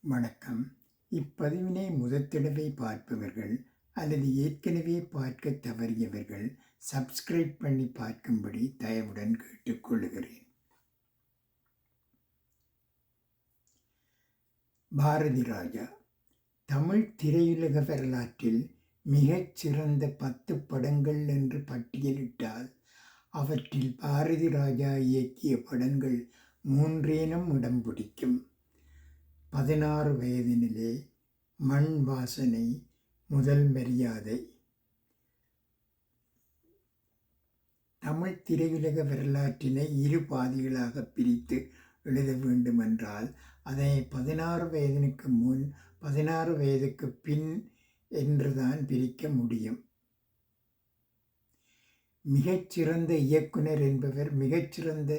வணக்கம். இப்பதிவினை முதற்தடவை பார்ப்பவர்கள் அல்லது ஏற்கனவே பார்க்க தவறியவர்கள் சப்ஸ்கிரைப் பண்ணி பார்க்கும்படி தயவுடன் கேட்டுக்கொள்கிறேன். பாரதி ராஜா தமிழ் திரையுலக வரலாற்றில் மிகச் சிறந்த 10 படங்கள் என்று பட்டியலிட்டால் அவற்றில் பாரதி ராஜா இயக்கிய படங்கள் 3 இடம் பிடிக்கும். 16 வயதினிலே, மண் வாசனை, முதல் மரியாதை. தமிழ் திரையுலக வரலாற்றினை 2 பாதிகளாக பிரித்து எழுத வேண்டுமென்றால் அதை 16 வயதிற்கு முன் 16 வயதுக்கு பின் என்றுதான் பிரிக்க முடியும். மிகச்சிறந்த இயக்குனர் என்பவர் மிகச்சிறந்த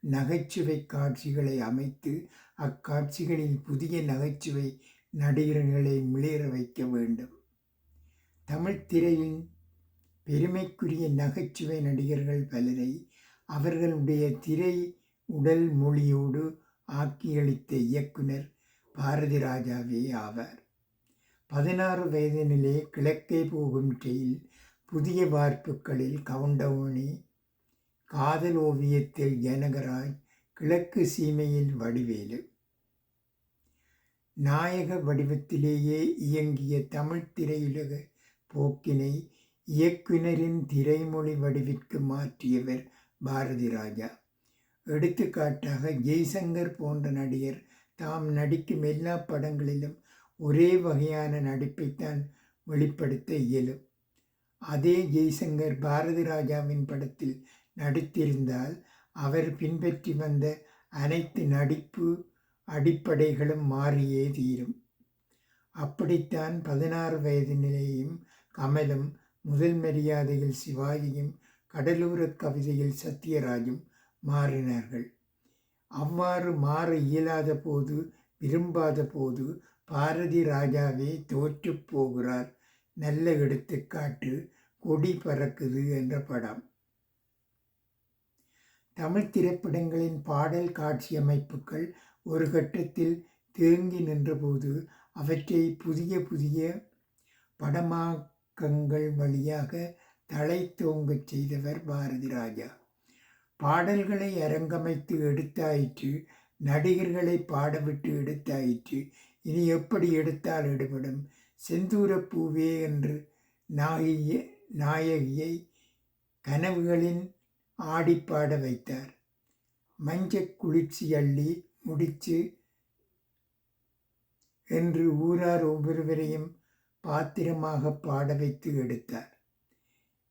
நகைச்சுவை காட்சிகளை அமைத்து அக்காட்சிகளில் புதிய நகைச்சுவை நடிகர்களை மிளிர வைக்க வேண்டும். தமிழ் திரையின் பெருமைக்குரிய நகைச்சுவை நடிகர்கள் பலரை அவர்களுடைய திரை உடல் மொழியோடு ஆக்கியளித்த இயக்குனர் பாரதி ராஜாவே ஆவார். 16 வயதினிலே கிழக்கே போகும் ரயில், புதிய வார்ப்புகளில் கவுண்டமணி, காதல் ஓவியத்தில் ஜனகராஜ், கிழக்கு சீமையில் வடிவேலு. நாயக வடிவத்திலேயே இயங்கிய தமிழ் திரையுலக போக்கினை இயக்குனரின் திரைமொழி வடிவிற்கு மாற்றியவர் பாரதி ராஜா. எடுத்துக்காட்டாக ஜெய்சங்கர் போன்ற நடிகர் தாம் நடிக்கும் எல்லா படங்களிலும் ஒரே வகையான நடிப்பைத்தான் வெளிப்படுத்த இயலும். அதே ஜெய்சங்கர் பாரதி ராஜாவின் படத்தில் நடித்திருந்தால் அவர் பின்பற்றி வந்த அனைத்து நடிப்பு அடிப்படைகளும் மாறியே தீரும். அப்படித்தான் 16 வயதினிலேயும் கமலும், முதல் மரியாதையில் சிவாஜியும், கடலோர கவிதையில் சத்யராஜும் மாறினார்கள். அவ்வாறு மாற இயலாத போது, விரும்பாத போது பாரதி ராஜாவே தோற்று போகிறார். நல்ல எடுத்துக்காட்டு கொடி பறக்குது என்ற படம். தமிழ் திரைப்படங்களின் பாடல் காட்சி அமைப்புகள் ஒரு கட்டத்தில் தேங்கி நின்றபோது அவற்றை புதிய புதிய படமாக்கங்கள் வழியாக தழைத்தோங்கச் செய்தவர் பாரதி ராஜா. பாடல்களை அரங்கமைத்து எடுத்தாயிற்று, நடிகர்களை பாடவிட்டு எடுத்தாயிற்று, இனி எப்படி எடுத்தால் எடுபடும், செந்தூரப்பூவே என்று நாயகியை கனவுகளின் ஆடிப்பாட வைத்தார். மஞ்ச குளிர்ச்சி அள்ளி முடிச்சு என்று ஊரார் ஒவ்வொருவரையும் பாத்திரமாக பாட வைத்து எடுத்தார்.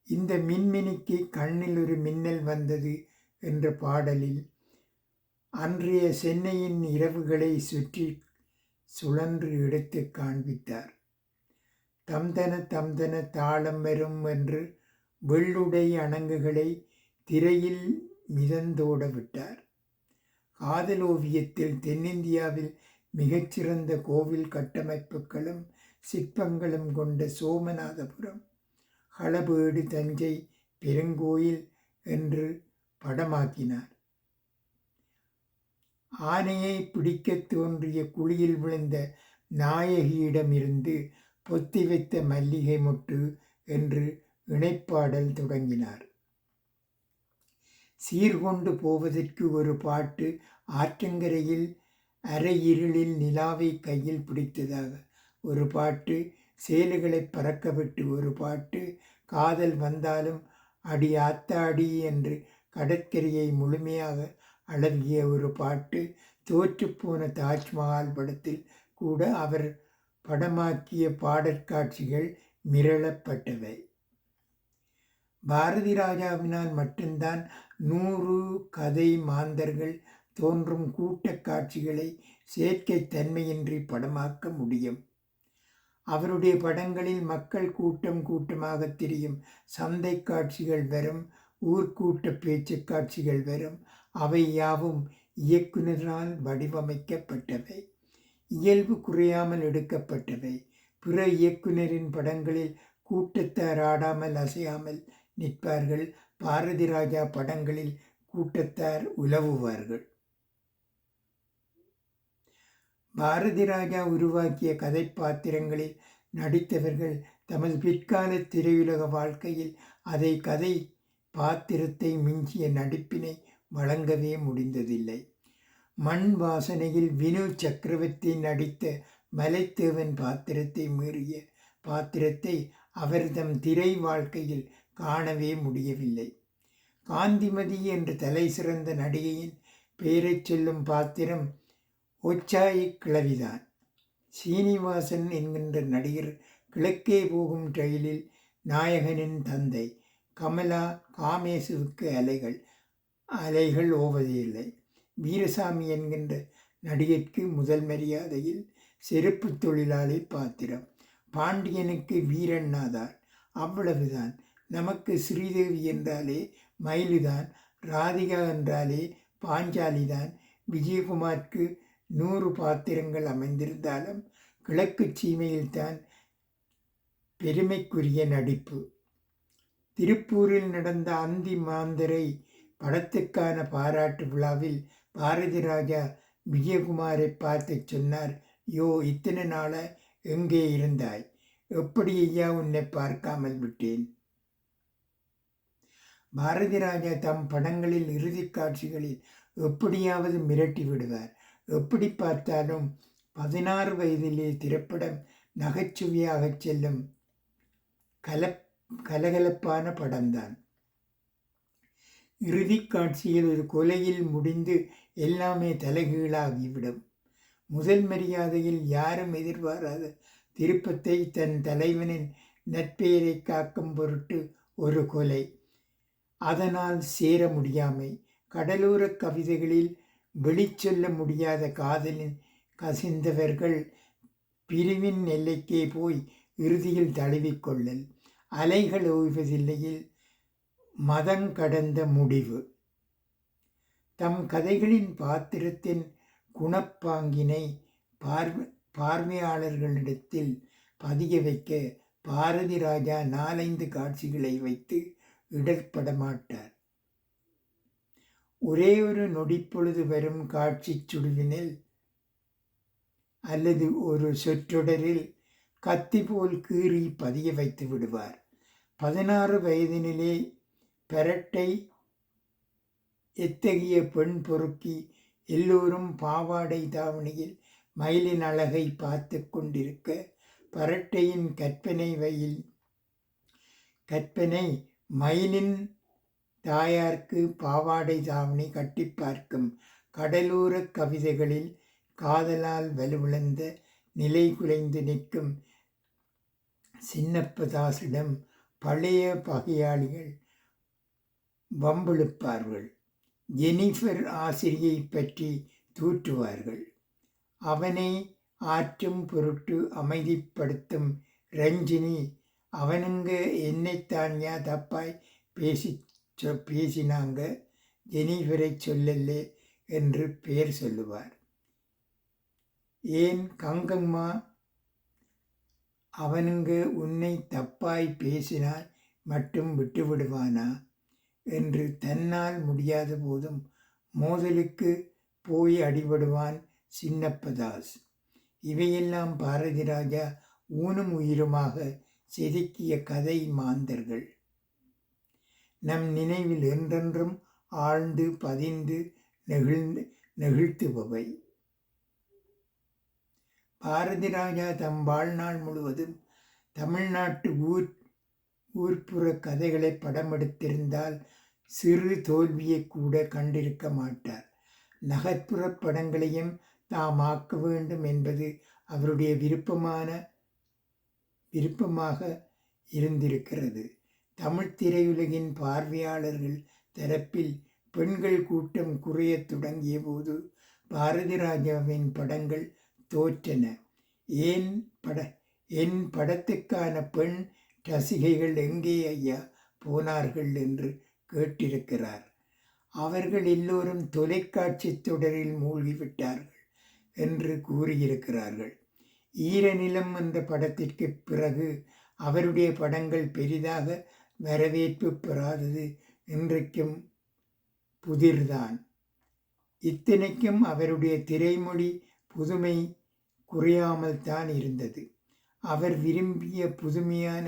இந்த மின்மினிக்கு கண்ணில் ஒரு மின்னல் வந்தது என்ற பாடலில் அன்றைய சென்னையின் இரவுகளை சுற்றி சுழன்று எடுத்து காண்பித்தார். தம்தன தாளம் வரும் என்று வெள்ளுடை அணங்குகளை திரையில் மிதந்தோட விட்டார். காதல் ஓவியத்தில் தென்னிந்தியாவில் மிகச்சிறந்த கோவில் கட்டமைப்புகளும் சிற்பங்களும் கொண்ட சோமநாதபுரம், களபேடு, தஞ்சை பெருங்கோயில் என்று படமாக்கினார். ஆனையை பிடிக்க தோன்றிய குழியில் விழுந்த நாயகியிடமிருந்து பொத்தி வைத்த மல்லிகை மொட்டு என்று இணைப்பாடல் தொடங்கினார். சீர்கொண்டு போவதற்கு ஒரு பாட்டு, ஆற்றங்கரையில் அரை இருளில் நிலாவை கையில் பிடித்ததாக ஒரு பாட்டு, சேலுகளை பறக்கவிட்டு ஒரு பாட்டு, காதல் வந்தாலும் அடி ஆத்தாடி என்று கடற்கரையை முழுமையாக அழகிய ஒரு பாட்டு, தோற்றுப்போன தாஜ்மஹால் படத்தில் கூட அவர் படமாக்கிய பாடற்காட்சிகள் மிரளப்பட்டவை. பாரதி ராஜாவினால் மட்டும்தான் 100 கதை மாந்தர்கள் தோன்றும் கூட்ட காட்சிகளை செயற்கை தன்மையின்றி படமாக்க முடியும். அவருடைய படங்களில் மக்கள் கூட்டம் கூட்டமாக திரியும் சந்தை காட்சிகள் வரும், ஊர்க்கூட்ட பேச்சு காட்சிகள் வரும். அவை யாவும் இயக்குனரால் வடிவமைக்கப்பட்டவை, இயல்பு குறையாமல் எடுக்கப்பட்டவை. பிற இயக்குனரின் படங்களில் கூட்டத்தார் ஆடாமல் அசையாமல் நிற்பார்கள். பாரதி ராஜா படங்களில் கூட்டத்தார் உலவுவார்கள். பாரதி ராஜா உருவாக்கிய கதைப்பாத்திரங்களில் நடித்தவர்கள் தமது பிற்கால திரையுலக வாழ்க்கையில் அதை கதை பாத்திரத்தை மிஞ்சிய நடிப்பினை வழங்கவே முடிந்ததில்லை. மண் வாசனையில் வினு சக்கரவர்த்தி நடித்த மலைத்தேவன் பாத்திரத்தை மீறிய பாத்திரத்தை அவர் தம் திரை வாழ்க்கையில் காணவே முடியவில்லை. காந்திமதி என்ற தலை சிறந்த நடிகையின் பெயரைச் சொல்லும் பாத்திரம் ஒச்சாயி கிழவிதான். சீனிவாசன் என்கின்ற நடிகர் கிழக்கே போகும் ரயிலில் நாயகனின் தந்தை. கமலா காமேசுவுக்கு அலைகள் ஓவதில்லை. வீரசாமி என்கின்ற நடிகருக்கு முதல் மரியாதையில் செருப்பு தொழிலாளி பாத்திரம். பாண்டியனுக்கு வீரண்ணாதான். அவ்வளவுதான். நமக்கு ஸ்ரீதேவி என்றாலே மயிலுதான், ராதிகா என்றாலே பாஞ்சாலிதான். விஜயகுமாருக்கு 100 பாத்திரங்கள் அமைந்திருந்தாலும் கிழக்கு சீமையில்தான் பெருமைக்குரிய நடிப்பு. திருப்பூரில் நடந்த அந்தி மாந்தரை படத்துக்கான பாராட்டு விழாவில் பாரதி ராஜா விஜயகுமாரை பார்த்து சொன்னார், யோ, இத்தனை நாள எங்கே இருந்தாய்? எப்படி ஐயா உன்னை பார்க்காமல் விட்டேன்? பாரதி ராஜா தம் படங்களில் இறுதி காட்சிகளில் எப்படியாவது மிரட்டி விடுவார். எப்படி பார்த்தாலும் 16 வயதிலே திரைப்படம் நகைச்சுவையாக செல்லும் கலகலப்பான படம்தான். இறுதி காட்சியில் ஒரு கொலையில் முடிந்து எல்லாமே தலைகீழாகிவிடும். முதல் மரியாதையில் யாரும் எதிர்பாராத திருப்பத்தை தன் தலைவனின் நற்பெயரை காக்கும் பொருட்டு ஒரு கொலை. அதனால் சேர முடியாமை. கடலோர கவிதைகளில் வெளிச்சொல்ல முடியாத காதலின் கசிந்தவர்கள் பிரிவின் எல்லைக்கே போய் இறுதியில் தழுவிக்கொள்ளல். அலைகள் ஓய்வதில்லையில் மதங்கடந்த முடிவு. தம் கதைகளின் பாத்திரத்தின் குணப்பாங்கினை பார்வையாளர்களிடத்தில் பதிய வைக்க பாரதி ராஜா 4-5 காட்சிகளை வைத்து இடர்பட மாட்டார். ஒரே ஒரு நொடிப்பொழுது வரும் காட்சி சுடுவினில் அல்லது ஒரு சொற்றொடரில் கத்தி போல் கீறி பதிய வைத்து விடுவார். 16 வயதினிலே பரட்டை எத்தகைய பெண் பொறுக்கி எல்லோரும் பாவாடை தாவணியில் மயிலின் அழகை பார்த்து கொண்டிருக்க பரட்டையின் கற்பனை மயிலின் தாயார்க்கு பாவாடை தாவணி கட்டி பார்க்கும். கடலோர கவிதைகளில் காதலால் வலுவிழந்த நிலை குலைந்து நிற்கும் சின்னப்பதாசிடம் பழைய பகையாளிகள் வம்பிழுப்பார்கள். ஜெனிஃபர் ஆசிரியை பற்றி தூற்றுவார்கள். அவனை ஆற்றும் பொருட்டு அமைதிப்படுத்தும் ரஞ்சினி, அவனுங்க என்னைத்தான்யா தப்பாய் பேசினாங்க, ஜெனிஃபரை சொல்லலே என்று பெயர் சொல்லுவார். ஏன் கங்கம்மா, அவனுங்க உன்னை தப்பாய் பேசினால் மட்டும் விட்டுவிடுவானா என்று தன்னால் முடியாத போதும் மோதலுக்கு போய் அடிபடுவான் சின்னப்பதாஸ். இவையெல்லாம் பாரதி ராஜா ஊனும் உயிருமாக செதுக்கிய கதை மாந்தர்கள். நம் நினைவில் என்றென்றும் ஆழ்ந்து பதிந்து நெகிழ்த்துபவை. பாரதி ராஜா தம் வாழ்நாள் முழுவதும் தமிழ்நாட்டு ஊர்ப்புற கதைகளை படமெடுத்திருந்தால் சிறு தோல்வியை கூட கண்டிருக்க மாட்டார். நகர்ப்புற படங்களையும் தாம் ஆக்க வேண்டும் என்பது அவருடைய விருப்பமாக இருந்திருக்கிறது. தமிழ் திரையுலகின் பார்வையாளர்கள் தரப்பில் பெண்கள் கூட்டம் குறைய தொடங்கிய போது பாரதி ராஜாவின் படங்கள் தோற்றன. என் படத்துக்கான பெண் ரசிகைகள் எங்கே ஐயா போனார்கள் என்று கேட்டிருக்கிறார். அவர்கள் எல்லோரும் தொலைக்காட்சி தொடரில் மூழ்கிவிட்டார்கள் என்று கூறியிருக்கிறார்கள். ஈரநிலம் என்ற படத்திற்கு பிறகு அவருடைய படங்கள் பெரிதாக வரவேற்பு பெறாதது இன்றைக்கும் புதிர்தான். இத்தனைக்கும் அவருடைய திரைமொழி புதுமை குறையாமல் தான் இருந்தது. அவர் விரும்பிய புதுமையான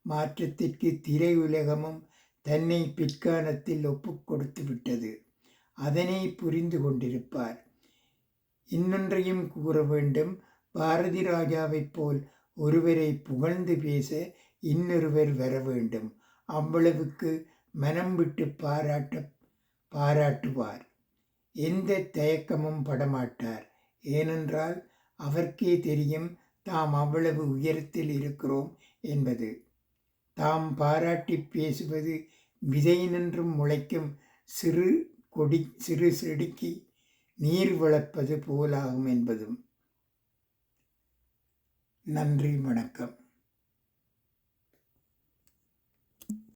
மாற்றத்திற்கு திரையுலகமும் தன்னை பிற்காலத்தில் ஒப்புக் கொடுத்து விட்டது. அதனை புரிந்து கொண்டிருப்பார். இன்னொன்றையும் கூற வேண்டும். பாரதி ராஜாவைப் போல் ஒருவரை புகழ்ந்து பேச இன்னொருவர் வர வேண்டும். அவ்வளவுக்கு மனம் விட்டு பாராட்டுவார். எந்த தயக்கமும் படமாட்டார். ஏனென்றால் அவர்க்கே தெரியும் தாம் அவ்வளவு உயரத்தில் இருக்கிறோம் என்பது. தாம் பாராட்டி பேசுவது விதை நின்றும் முளைக்கும் சிறு செடிக்கு நீர் வளர்ப்பது போலாகும் என்பதும். நன்றி, வணக்கம்.